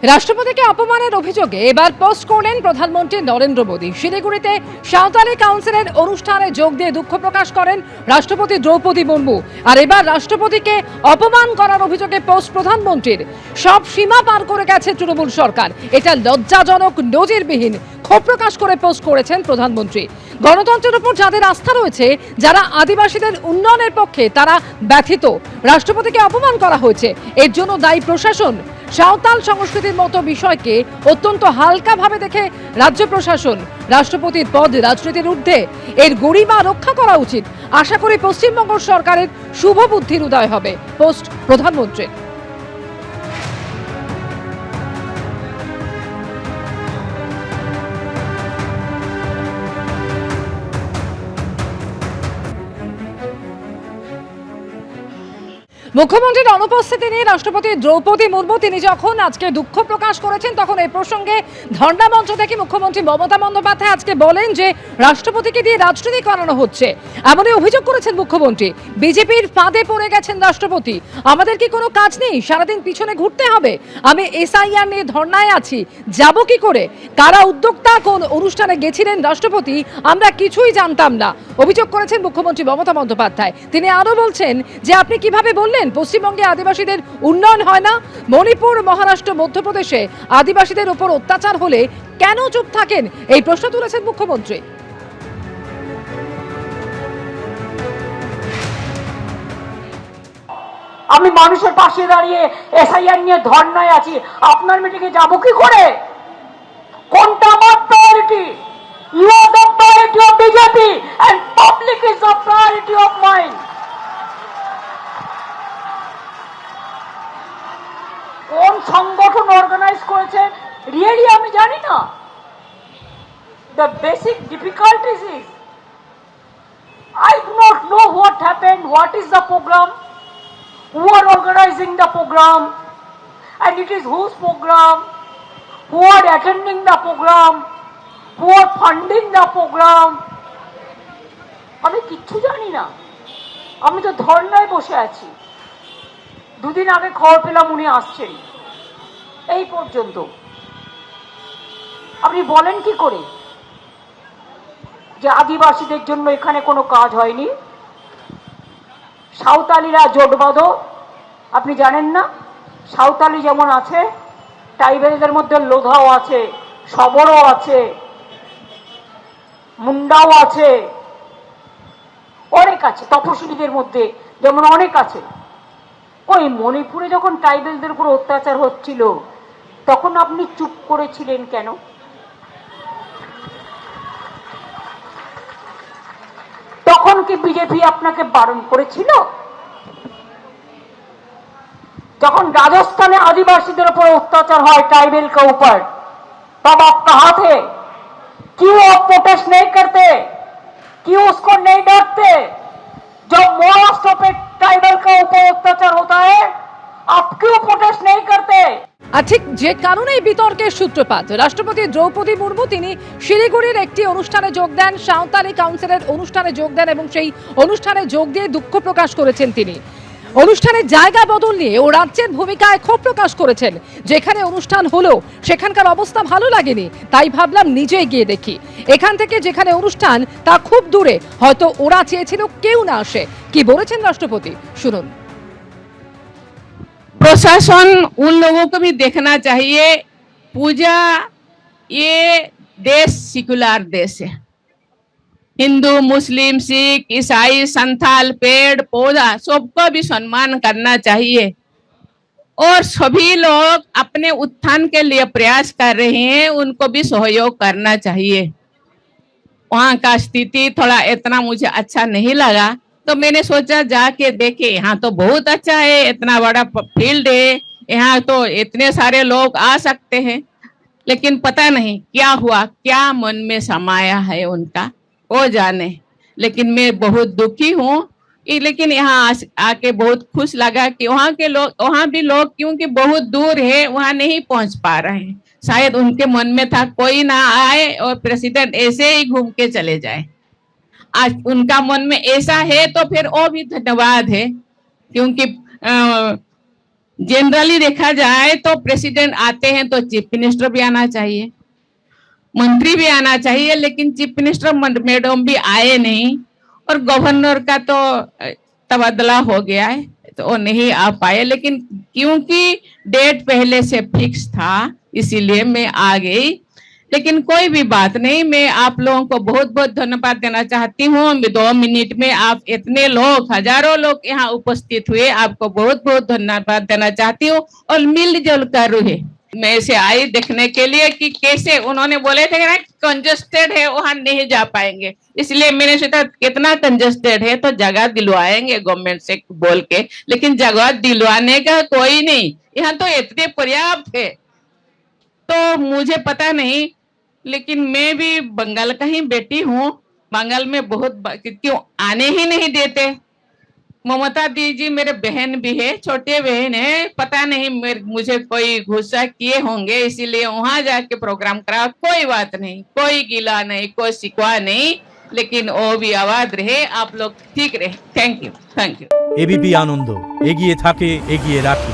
রাষ্ট্রপতিকে অপমানের অভিযোগে এবার পোস্ট করলেন প্রধানমন্ত্রী নরেন্দ্র মোদী। শিলিগুড়িতে সাঁওতালি কাউন্সিলের অনুষ্ঠানে যোগ দিয়ে দুঃখ প্রকাশ করেন রাষ্ট্রপতি দ্রৌপদী মুর্মু। আর এবার রাষ্ট্রপতিকে অপমান করার অভিযোগে পোস্ট প্রধানমন্ত্রীর। সব সীমা পার করে গেছে তৃণমূল সরকার, এটা লজ্জাজনক, নজিরবিহীন। ক্ষোভ প্রকাশ করে পোস্ট করেছেন প্রধানমন্ত্রী। গণতন্ত্রের উপর যাদের আস্থা রয়েছে, যারা আদিবাসীদের উন্নয়নের পক্ষে, তারা ব্যথিত। রাষ্ট্রপতিকে অপমান করা হয়েছে, এর জন্য দায়ী প্রশাসন। সাঁওতাল সংস্কৃতির মতো বিষয়কে অত্যন্ত হালকাভাবে দেখে রাজ্য প্রশাসন। রাষ্ট্রপতির পদ রাজনীতির ঊর্ধ্বে, এর গরিমা রক্ষা করা উচিত। আশা করি পশ্চিমবঙ্গ সরকারের শুভ বুদ্ধির উদয় হবে। পোস্ট প্রধানমন্ত্রীর। মুখ্যমন্ত্রীর অনুপস্থিতি নিয়ে রাষ্ট্রপতি দ্রৌপদী মুর্মু তিনি যখন আজকে দুঃখ প্রকাশ করেছেন, তখন এই প্রসঙ্গে ধর্ণা মঞ্চ থেকে মুখ্যমন্ত্রী মমতা বন্দ্যোপাধ্যায় আজকে বলেন যে রাষ্ট্রপতিকে দিয়ে রাজনীতি করানো হচ্ছে, এমনই অভিযোগ করেছেন মুখ্যমন্ত্রী। বিজেপির ফাঁদে পড়ে গেছেন রাষ্ট্রপতি। আমাদের কি কোনো কাজ নেই? সারাদিন পিছনে ঘুরতে হবে? আমি এসআইআর নিয়ে ধর্ণায় আছি, যাব কি করে? কারা উদ্যোক্তা, কোন অনুষ্ঠানে গেছিলেন রাষ্ট্রপতি, আমরা কিছুই জানতাম না, অভিযোগ করেছেন মুখ্যমন্ত্রী মমতা বন্দ্যোপাধ্যায়। তিনি আরো বলছেন যে আপনি কিভাবে বললেন পশ্চিমবঙ্গে আদিবাসীদের উন্নয়ন হয় না? মণিপুর, মহারাষ্ট্র, মধ্যপ্রদেশে আদিবাসীদের উপর অত্যাচার হলে কেন চুপ থাকেন? এই প্রশ্ন তুলেছেন মুখ্যমন্ত্রী। আমি মানুষের পাশে দাঁড়িয়ে এসআইআর নিয়ে ধর্নায় আছি, আপনার মিটিংয়ে যাব কি করে? কোনটা আমার priority? You are the priority of BJP and public is the priority of mind. কোন সংগঠন অর্গানাইজ করেছে রিয়েলি আমি জানি না। The basic difficulties is I do not know what happened, what is the program, who are organizing the program, and it is whose program, who are attending the program, who are funding the program. আমি কিচ্ছু জানি না, আমি তো ধর্নায় বসে আছি। দুদিন আগে খবর পেলাম উনি আসছেন, এই পর্যন্ত। আপনি বলেন কি করে যে আদিবাসীদের জন্য এখানে কোনো কাজ হয়নি? সাঁওতালিরা জোট বাঁধো, আপনি জানেন না? সাঁওতালি যেমন আছে, ট্রাইবেলদের মধ্যে লোধাও আছে, সবরও আছে, মুন্ডাও আছে, অনেক আছে। তপশিলীদের মধ্যে যেমন অনেক আছে। ওই মণিপুরে যখন ট্রাইবেলদের উপর অত্যাচার হচ্ছিল, তখন আপনি চুপ করেছিলেন কেন? তখন কি বিজেপি আপনাকে বারণ করেছিল? যখন राजस्थान आदिवासीদের উপর অত্যাচার হয় ट्राइबल के ऊपर, तब आप कहाँ थे? क्यों आप प्रोटेस्ट नहीं करते? क्यों उसको नहीं डांटते? जब महाराष्ट्र पे ट्राइबल का ऊपर अत्याचार होता है, आप क्यों प्रोटेस्ट नहीं करते? আর ঠিক যে কারণে এই বিতর্কের সূত্রপাত, রাষ্ট্রপতি দ্রৌপদী মুর্মু তিনি শিলিগুড়ির একটি অনুষ্ঠানে যোগ দেন, সাঁওতালি কাউন্সিলের অনুষ্ঠানে যোগ দেন এবং সেই অনুষ্ঠানে যোগ দিয়ে দুঃখ প্রকাশ করেছেন তিনি। অনুষ্ঠানের জায়গা বদল নিয়ে ও রাজ্যের ভূমিকায় ক্ষোভ প্রকাশ করেছেন। যেখানে অনুষ্ঠান হলো সেখানকার অবস্থা ভালো লাগেনি, তাই ভাবলাম নিজেই গিয়ে দেখি। এখান থেকে যেখানে অনুষ্ঠান তা খুব দূরে, হয়তো ওরা চেয়েছিল কেউ না আসে। কি বলেছেন রাষ্ট্রপতি, শুনুন। प्रशासन उन लोगों को भी देखना चाहिए। पूजा, ये देश सेकुलर देश है। हिंदू, मुस्लिम, सिख, ईसाई, संथाल, पेड़ पौधा सबको भी सम्मान करना चाहिए और सभी लोग अपने उत्थान के लिए प्रयास कर रहे हैं, उनको भी सहयोग करना चाहिए। वहाँ का स्थिति थोड़ा इतना मुझे अच्छा नहीं लगा, तो मैंने सोचा जाके देखे। यहाँ तो बहुत अच्छा है, इतना बड़ा फील्ड है, यहाँ तो इतने सारे लोग आ सकते हैं। लेकिन पता नहीं क्या हुआ, क्या मन में समाया है उनका, वो जाने। लेकिन मैं बहुत दुखी हूँ। लेकिन यहाँ आके बहुत खुश लगा कि वहाँ के लोग, वहाँ भी लोग क्योंकि बहुत दूर है, वहाँ नहीं पहुँच पा रहे हैं। शायद उनके मन में था कोई ना आए और प्रेसिडेंट ऐसे ही घूम के चले जाए। आज उनका मन में ऐसा है तो फिर वो भी धन्यवाद है, क्योंकि जनरली देखा जाए तो प्रेसिडेंट आते हैं तो चीफ मिनिस्टर भी आना चाहिए, मंत्री भी आना चाहिए, लेकिन चीफ मिनिस्टर मैडम भी आए नहीं और गवर्नर का तो तबादला हो गया है तो वो नहीं आ पाए। लेकिन क्योंकि डेट पहले से फिक्स था इसीलिए मैं आ गई। लेकिन कोई भी बात नहीं, मैं आप लोगों को बहुत बहुत धन्यवाद देना चाहती हूँ। 2 मिनट में आप इतने लोग, हजारों लोग यहाँ उपस्थित हुए, आपको बहुत बहुत धन्यवाद देना चाहती हूँ। और मिलजुल कर रहे, मैं से आई देखने के लिए कि कैसे उन्होंने बोले थे ना कंजस्टेड है वहां नहीं जा पाएंगे, इसलिए मैंने सोचा कितना कंजस्टेड है तो जगह दिलवाएंगे गवर्नमेंट से बोल के, लेकिन जगह दिलवाने का कोई नहीं, यहाँ तो इतने पर्याप्त है। तो मुझे पता नहीं, लेकिन मैं भी बंगाल का ही बेटी हूँ, बंगाल में बहुत क्यों आने ही नहीं देते। ममता दीदी मेरे बहन भी है, छोटे बहन है, पता नहीं मुझे कोई गुस्सा किए होंगे इसीलिए वहां जाके प्रोग्राम करा। कोई बात नहीं, कोई गिला नहीं, कोई शिकवा नहीं, लेकिन वो भी आवाज रहे, आप लोग ठीक रहे। Thank you, thank you. ABP Ananda এগিয়ে থাকে, এগিয়ে রাখে।